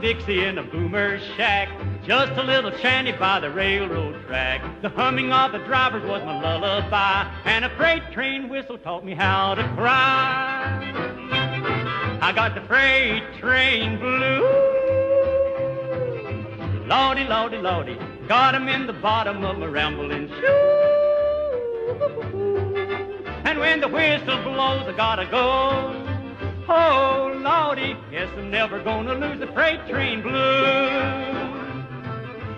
Dixie in a boomer shack, just a little shanty by the railroad track. The humming of the drivers was my lullaby, and a freight train whistle taught me how to cry. I got the freight train blues. Lordy, lordy, lordy, got 'em in the bottom of my rambling shoe. And when the whistle blows, I gotta go. Oh, lordy, guess I'm never gonna lose the freight train blues.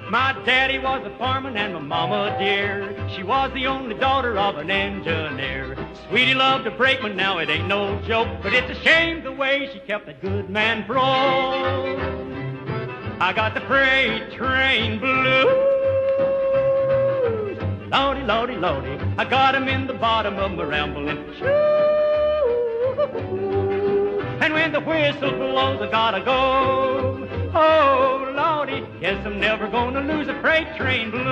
My daddy was a fireman and my mama dear, she was the only daughter of an engineer. Sweetie loved a brakeman, now it ain't no joke, but it's a shame the way she kept that good man broke. I got the freight train blues. Lordy, lordy, lordy, I got 'em in the bottom of my rambling shoe. And when the whistle blows, I gotta go. Oh, lordy, guess I'm never gonna lose a freight train blues.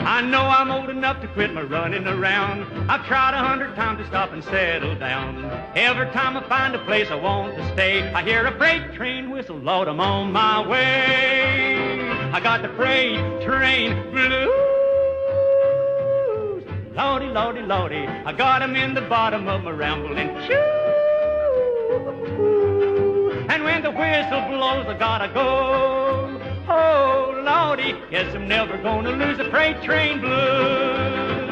I know I'm old enough to quit my running around. I've tried 100 times to stop and settle down. Every time I find a place I want to stay, I hear a freight train whistle, Lord, I'm on my way. I got the freight train blues. Lordy, lordy, lordy, I got 'em in the bottom of my rambling shoe. And when the whistle blows, I gotta go. Oh, lordy, guess I'm never gonna lose a freight train blues.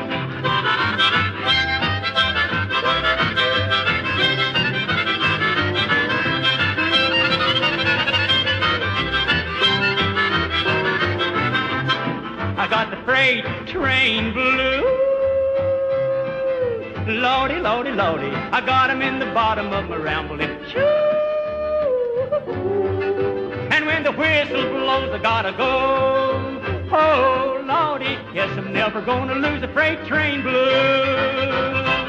I got the freight train blues. Lordy, lordy, lordy, I got 'em in the bottom of my rambling shoe. And when the whistle blows, I gotta go. Oh, lordy, guess I'm never gonna lose a freight train blues.